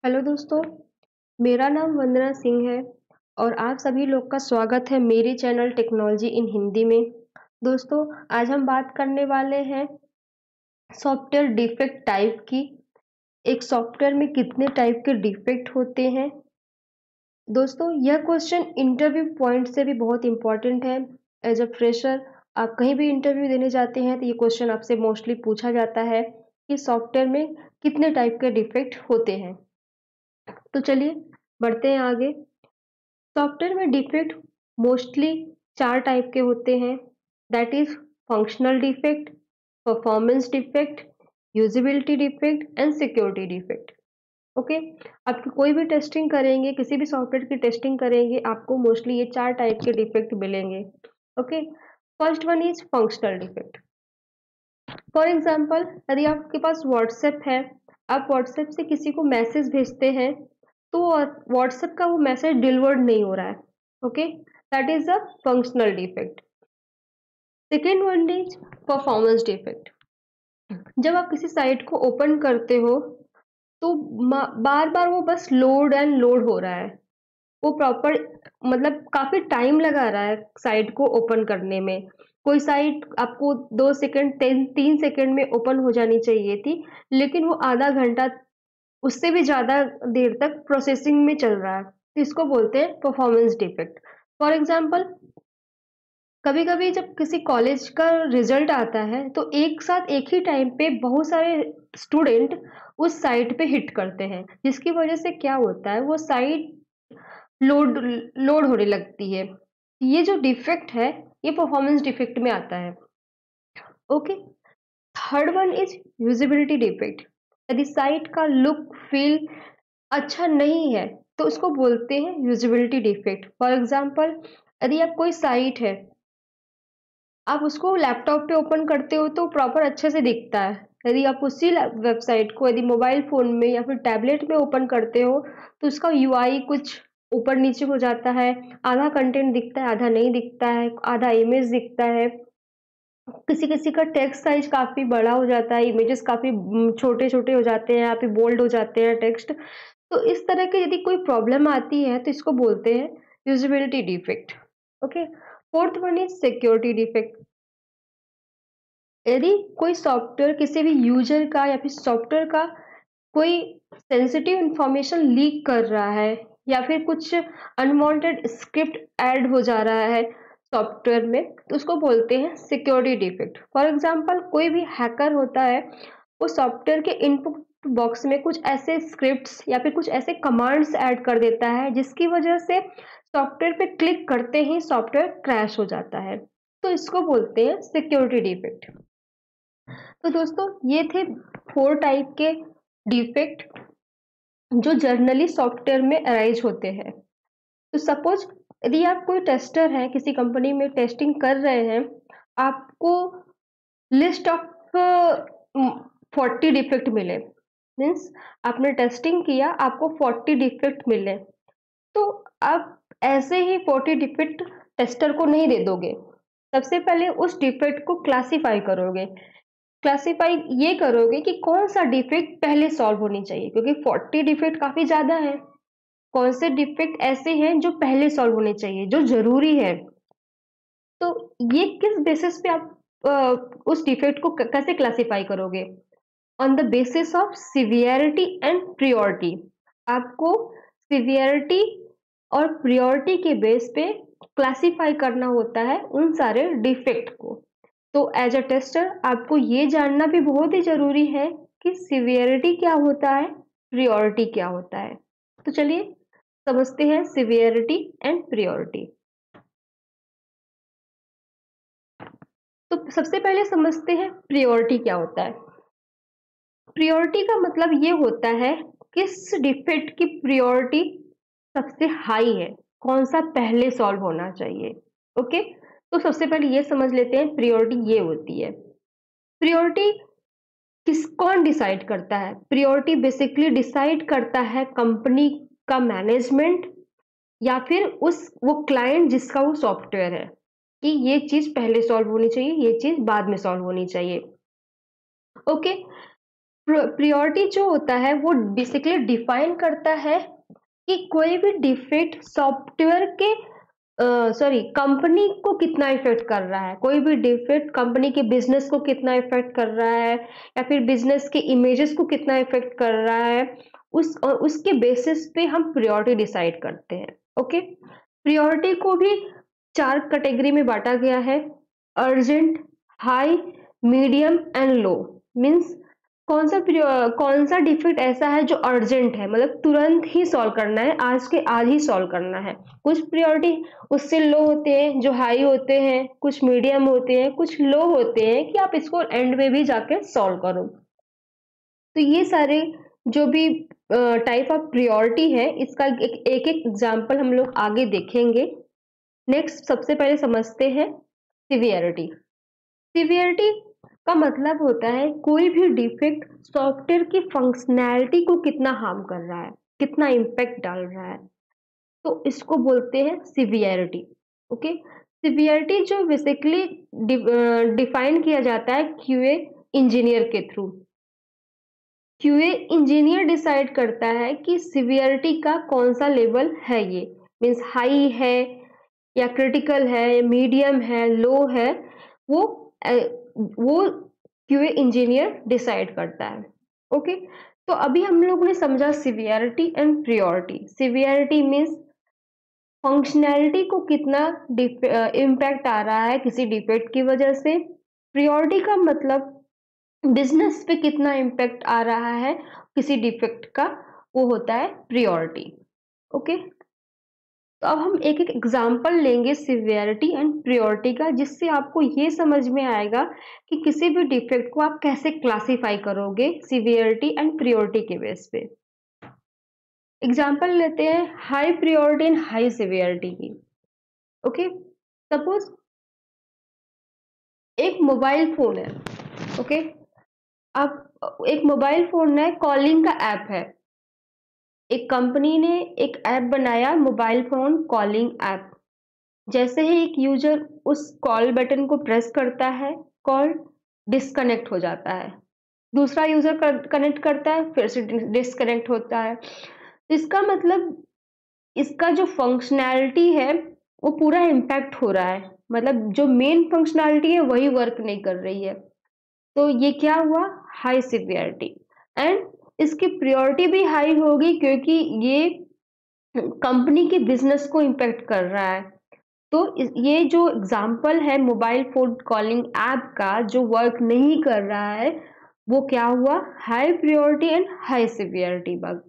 Hello दोस्तों, मेरा नाम वंदना सिंह है और आप सभी लोग का स्वागत है मेरे चैनल टेक्नोलॉजी इन हिंदी में। दोस्तों, आज हम बात करने वाले हैं सॉफ्टवेयर डिफेक्ट टाइप की। एक सॉफ्टवेयर में कितने टाइप के डिफेक्ट होते हैं। दोस्तों, यह क्वेश्चन इंटरव्यू पॉइंट से भी बहुत इंपॉर्टेंट है। एज अ फ्रेशर आप कहीं भी इंटरव्यू देने जाते हैं तो ये क्वेश्चन आपसे मोस्टली पूछा जाता है कि सॉफ्टवेयर में कितने टाइप के डिफेक्ट होते हैं। तो चलिए बढ़ते हैं आगे। सॉफ्टवेयर में डिफेक्ट मोस्टली 4 टाइप के होते हैं। That is functional defect, performance defect, usability defect and security defect. Okay, आप कोई भी टेस्टिंग करेंगे, किसी भी सॉफ्टवेयर की टेस्टिंग करेंगे, आपको मोस्टली ये 4 टाइप के डिफेक्ट मिलेंगे। Okay, first one is functional defect. For example, यदि आपके पास व्हाट्सएप है, आप व्हाट्सएप से किसी को मैसेज भेजते हैं तो व्हाट्सएप का वो मैसेज डिलीवर्ड नहीं हो रहा है। Okay, that is a functional defect. Second one is performance defect. जब आप किसी साइट को ओपन करते हो तो बार बार वो बस लोड एंड लोड हो रहा है। वो प्रॉपर मतलब काफी टाइम लगा रहा है साइट को ओपन करने में। कोई साइट आपको 2 सेकंड 3 सेकंड में ओपन हो जानी चाहिए थी, लेकिन वो आधा घंटा उससे भी ज़्यादा देर तक प्रोसेसिंग में चल रहा है, तो इसको बोलते हैं परफॉर्मेंस डिफेक्ट। फॉर एग्जाम्पल, कभी कभी जब किसी कॉलेज का रिजल्ट आता है तो एक साथ एक ही टाइम पे बहुत सारे स्टूडेंट उस साइट पे हिट करते हैं, जिसकी वजह से क्या होता है वो साइट लोड लोड होने लगती है। ये जो डिफेक्ट है ये परफॉर्मेंस डिफेक्ट में आता है। Okay, third one is usability defect. यदि साइट का लुक फील अच्छा नहीं है तो उसको बोलते हैं यूजिबिलिटी डिफेक्ट। फॉर एग्जाम्पल, यदि आप कोई साइट है, आप उसको लैपटॉप पे ओपन करते हो तो प्रॉपर अच्छे से दिखता है। यदि आप उसी वेबसाइट को यदि मोबाइल फोन में या फिर टैबलेट में ओपन करते हो तो उसका यूआई कुछ ऊपर नीचे हो जाता है। आधा कंटेंट दिखता है, आधा नहीं दिखता है, आधा इमेज दिखता है। किसी किसी का टेक्स्ट साइज काफी बड़ा हो जाता है, इमेजेस काफी छोटे छोटे हो जाते हैं, या फिर बोल्ड हो जाते हैं टेक्स्ट। तो इस तरह की यदि कोई प्रॉब्लम आती है तो इसको बोलते हैं usability defect. Okay, fourth one is security defect. यदि कोई सॉफ्टवेयर किसी भी यूजर का या फिर सॉफ्टवेयर का कोई सेंसिटिव इंफॉर्मेशन लीक कर रहा है, या फिर कुछ अनवांटेड स्क्रिप्ट ऐड हो जा रहा है सॉफ्टवेयर में, तो उसको बोलते हैं सिक्योरिटी डिफेक्ट। फॉर एग्जांपल, कोई भी हैकर होता है, वो सॉफ्टवेयर के इनपुट बॉक्स में कुछ ऐसे स्क्रिप्ट्स या फिर कुछ ऐसे कमांड्स ऐड कर देता है जिसकी वजह से सॉफ्टवेयर पे क्लिक करते ही सॉफ्टवेयर क्रैश हो जाता है, तो इसको बोलते हैं सिक्योरिटी डिफेक्ट। तो दोस्तों, ये थे 4 टाइप के डिफेक्ट जो जर्नली सॉफ्टवेयर में अराइज होते हैं। तो सपोज, यदि आप कोई टेस्टर हैं, किसी कंपनी में टेस्टिंग कर रहे हैं, आपको लिस्ट ऑफ 40 डिफेक्ट मिले, मीन्स आपने टेस्टिंग किया, आपको 40 डिफेक्ट मिले, तो आप ऐसे ही 40 डिफेक्ट टेस्टर को नहीं दे दोगे। सबसे पहले उस डिफेक्ट को क्लासिफाई करोगे। क्लासिफाई ये करोगे कि कौन सा डिफेक्ट पहले सॉल्व होनी चाहिए, क्योंकि 40 डिफेक्ट काफी ज्यादा है। कौन से डिफेक्ट ऐसे हैं जो पहले सॉल्व होने चाहिए, जो जरूरी है। तो ये किस बेसिस पे आप उस डिफेक्ट को कैसे क्लासिफाई करोगे? On the basis of severity and priority. आपको सिवियरिटी और प्रियोरिटी के बेस पे क्लासिफाई करना होता है उन सारे डिफेक्ट को। तो एज अ टेस्टर आपको ये जानना भी बहुत ही जरूरी है कि सिवियरिटी क्या होता है, प्रियोरिटी क्या होता है। तो चलिए समझते हैं सिवियरिटी एंड प्रियोरिटी। तो सबसे पहले समझते हैं प्रियोरिटी क्या होता है। प्रियोरिटी का मतलब ये होता है किस डिफेक्ट की प्रियोरिटी सबसे हाई है, कौन सा पहले सॉल्व होना चाहिए। ओके, तो सबसे पहले ये समझ लेते हैं प्रियोरिटी ये होती है। प्रियोरिटी कौन डिसाइड करता है? प्रियोरिटी बेसिकली डिसाइड करता है कंपनी का मैनेजमेंट या फिर उस वो क्लाइंट जिसका वो सॉफ्टवेयर है, कि ये चीज पहले सॉल्व होनी चाहिए, ये चीज बाद में सॉल्व होनी चाहिए। ओके, प्रायोरिटी जो होता है वो बेसिकली डिफाइन करता है कि कोई भी डिफेक्ट सॉफ्टवेयर के कंपनी को कितना इफेक्ट कर रहा है, कोई भी डिफेक्ट कंपनी के बिजनेस को कितना इफेक्ट कर रहा है, या फिर बिजनेस के इमेजेस को कितना इफेक्ट कर रहा है, उसके बेसिस पे हम प्रायोरिटी डिसाइड करते हैं। ओके, प्रायोरिटी को भी 4 कैटेगरी में बांटा गया है: urgent, high, medium and low. Means कौन सा डिफेक्ट ऐसा है जो अर्जेंट है, मतलब तुरंत ही सॉल्व करना है, आज के आज ही सॉल्व करना है। कुछ प्रायोरिटी उससे लो होते हैं जो हाई होते हैं, कुछ मीडियम होते हैं, कुछ लो होते हैं कि आप इसको एंड में भी जाके सॉल्व करो। तो ये सारे जो भी टाइप ऑफ प्रायोरिटी है, इसका एक एक एग्जाम्पल हम लोग आगे देखेंगे। नेक्स्ट सबसे पहले समझते हैं सिवियरिटी। सिवियरिटी का मतलब होता है कोई भी डिफेक्ट सॉफ्टवेयर की फंक्शनैलिटी को कितना हार्म कर रहा है, कितना इम्पैक्ट डाल रहा है, तो इसको बोलते हैं सिवियरिटी। ओके, सिवियरिटी जो बेसिकली डिफाइन किया जाता है क्यूए इंजीनियर के थ्रू। क्यूए इंजीनियर डिसाइड करता है कि सिवियरिटी का कौन सा लेवल है, ये मीन्स हाई है या क्रिटिकल है, मीडियम है, लो है, वो क्यूए इंजीनियर डिसाइड करता है। ओके, तो अभी हम लोग ने समझा severity and priority. Severity means functionality को कितना इम्पैक्ट आ रहा है किसी डिफेक्ट की वजह से। प्रायोरिटी का मतलब बिजनेस पे कितना इम्पैक्ट आ रहा है किसी डिफेक्ट का, वो होता है प्रायोरिटी। ओके, तो अब हम एक एक एग्जाम्पल लेंगे सिवियरिटी एंड प्रायोरिटी का, जिससे आपको ये समझ में आएगा कि किसी भी डिफेक्ट को आप कैसे क्लासिफाई करोगे सिवियरिटी एंड प्रायोरिटी के बेस पे। एग्जाम्पल लेते हैं high priority and high severity की। ओके, सपोज एक मोबाइल फोन है। ओके, अब एक मोबाइल फोन है, कॉलिंग का ऐप है। एक कंपनी ने एक ऐप बनाया, मोबाइल फोन कॉलिंग ऐप। जैसे ही एक यूजर उस कॉल बटन को प्रेस करता है, कॉल डिस्कनेक्ट हो जाता है। दूसरा यूजर कनेक्ट करता है, फिर से डिस्कनेक्ट होता है। इसका मतलब इसका जो फंक्शनैलिटी है वो पूरा इम्पैक्ट हो रहा है, मतलब जो मेन फंक्शनैलिटी है वही वर्क नहीं कर रही है। तो ये क्या हुआ, हाई सिवियरिटी। एंड इसकी प्रायोरिटी भी हाई होगी क्योंकि ये कंपनी के बिजनेस को इम्पैक्ट कर रहा है। तो ये जो एग्जाम्पल है मोबाइल फोन कॉलिंग ऐप का जो वर्क नहीं कर रहा है, वो क्या हुआ, high priority and high severity bug.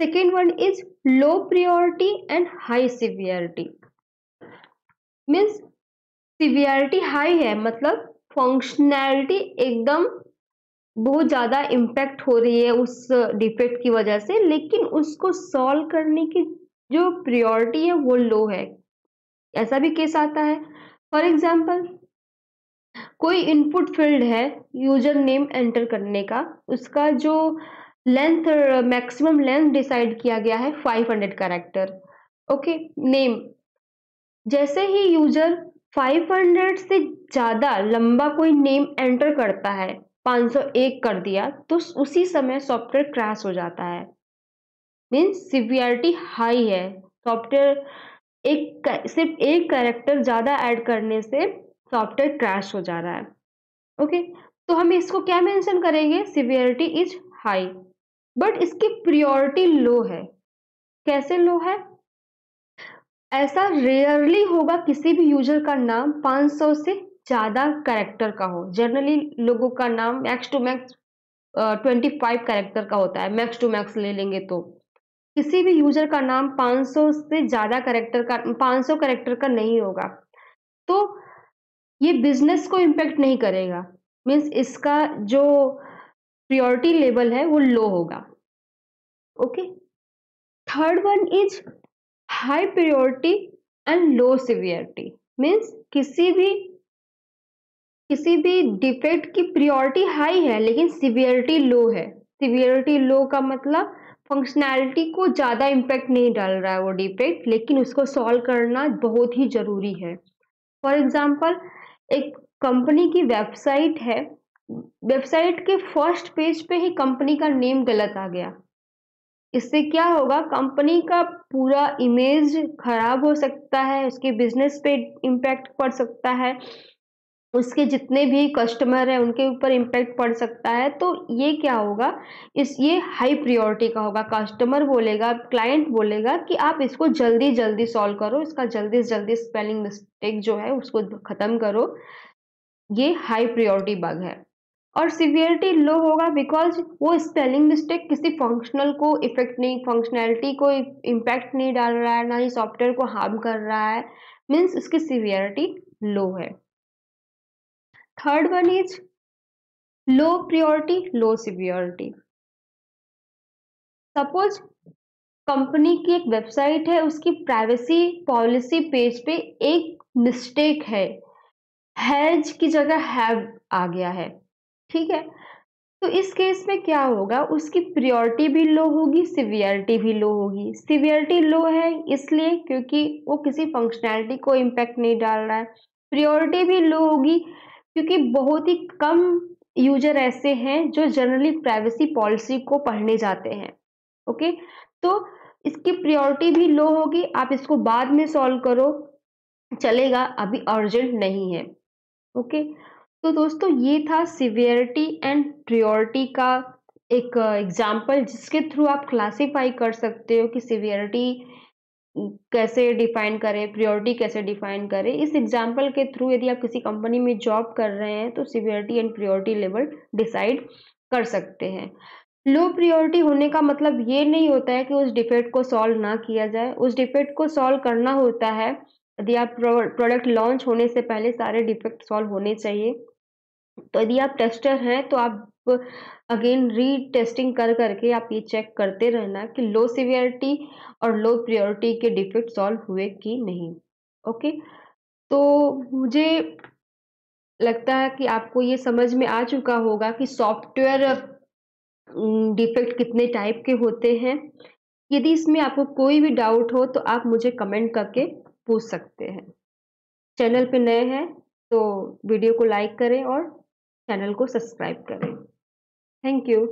Second one is low priority and high severity. Means severity high है, मतलब फंक्शनैलिटी एकदम बहुत ज्यादा इम्पैक्ट हो रही है उस डिफेक्ट की वजह से, लेकिन उसको सॉल्व करने की जो प्रायोरिटी है वो लो है। ऐसा भी केस आता है। फॉर एग्जाम्पल, कोई इनपुट फील्ड है यूजर नेम एंटर करने का, उसका जो लेंथ, मैक्सिमम लेंथ डिसाइड किया गया है 500 कैरेक्टर। ओके, नेम, जैसे ही यूजर 500 से ज्यादा लंबा कोई नेम एंटर करता है, 501 कर दिया, तो उसी समय सॉफ्टवेयर क्रैश हो जाता है। मीन्स सिवियरिटी हाई है, सॉफ्टवेयर सिर्फ एक कैरेक्टर ज्यादा ऐड करने से सॉफ्टवेयर क्रैश हो जा रहा है। ओके, तो हम इसको क्या मेंशन करेंगे, सिवियरिटी इज हाई, बट इसकी प्रायोरिटी लो है। कैसे लो है, ऐसा रेयरली होगा किसी भी यूजर का नाम 500 से ज्यादा कैरेक्टर का हो। जनरली लोगों का नाम मैक्स टू मैक्स 25 कैरेक्टर का होता है, मैक्स टू मैक्स ले लेंगे तो। किसी भी यूजर का नाम 500 से ज्यादा कैरेक्टर का, 500 कैरेक्टर का नहीं होगा, तो ये बिजनेस को इम्पेक्ट नहीं करेगा। मीन्स इसका जो प्रायोरिटी लेवल है वो लो होगा। Okay, third one is high priority and low severity. Means किसी भी डिफेक्ट की प्रायोरिटी हाई है लेकिन सिवियरिटी लो है। सिवियरिटी लो का मतलब फंक्शनैलिटी को ज्यादा इम्पैक्ट नहीं डाल रहा है वो डिफेक्ट, लेकिन उसको सॉल्व करना बहुत ही जरूरी है। फॉर एग्जाम्पल, एक कंपनी की वेबसाइट है, वेबसाइट के फर्स्ट पेज पे ही कंपनी का नेम गलत आ गया, इससे क्या होगा, कंपनी का पूरा इमेज खराब हो सकता है, उसके बिजनेस पे इम्पैक्ट पड़ सकता है, उसके जितने भी कस्टमर है उनके ऊपर इम्पैक्ट पड़ सकता है। तो ये क्या होगा, ये हाई प्रायोरिटी का होगा। कस्टमर बोलेगा, क्लाइंट बोलेगा कि आप इसको जल्दी जल्दी सॉल्व करो, इसका जल्दी से जल्दी स्पेलिंग मिस्टेक जो है उसको खत्म करो, ये हाई प्रायोरिटी बग है। और सिवियरिटी लो होगा बिकॉज वो स्पेलिंग मिस्टेक किसी फंक्शनल को इफेक्ट नहीं, फंक्शनैलिटी को इम्पैक्ट नहीं डाल रहा है, ना ही सॉफ्टवेयर को हार्म कर रहा है, मीन्स इसकी सिवियरिटी लो है। Third one is low priority low severity. Suppose company की एक वेबसाइट है, उसकी प्राइवेसी पॉलिसी पेज पे एक मिस्टेक हैज की जगह हैव आ गया है, ठीक है। तो इस केस में क्या होगा, उसकी प्रायोरिटी भी लो होगी, सिवियरिटी भी लो होगी। सिवियरिटी लो है इसलिए क्योंकि वो किसी फंक्शनैलिटी को इम्पैक्ट नहीं डाल रहा है। प्रायोरिटी भी लो होगी क्योंकि बहुत ही कम यूजर ऐसे हैं जो जनरली प्राइवेसी पॉलिसी को पढ़ने जाते हैं। ओके, तो इसकी प्रायोरिटी भी लो होगी, आप इसको बाद में सॉल्व करो, चलेगा, अभी अर्जेंट नहीं है। ओके, तो दोस्तों ये था सिवियरिटी एंड प्रायोरिटी का एक एग्जाम्पल, जिसके थ्रू आप क्लासीफाई कर सकते हो कि सिवियरिटी कैसे डिफाइन करें, प्रायोरिटी कैसे डिफाइन करें। इस एग्जाम्पल के थ्रू यदि आप किसी कंपनी में जॉब कर रहे हैं तो severity and priority level decide कर सकते हैं। लो प्रायोरिटी होने का मतलब ये नहीं होता है कि उस डिफेक्ट को सॉल्व ना किया जाए, उस डिफेक्ट को सॉल्व करना होता है। यदि आप प्रोडक्ट लॉन्च होने से पहले सारे डिफेक्ट सॉल्व होने चाहिए। तो यदि आप टेस्टर हैं तो आप अगेन रीटेस्टिंग कर करके आप ये चेक करते रहना कि लो सिवियरिटी और लो प्रायोरिटी के डिफेक्ट सॉल्व हुए कि नहीं। ओके, तो मुझे लगता है कि आपको ये समझ में आ चुका होगा कि सॉफ्टवेयर डिफेक्ट कितने टाइप के होते हैं। यदि इसमें आपको कोई भी डाउट हो तो आप मुझे कमेंट करके पूछ सकते हैं। चैनल पे नए हैं तो वीडियो को लाइक करें और चैनल को सब्सक्राइब करें। Thank you.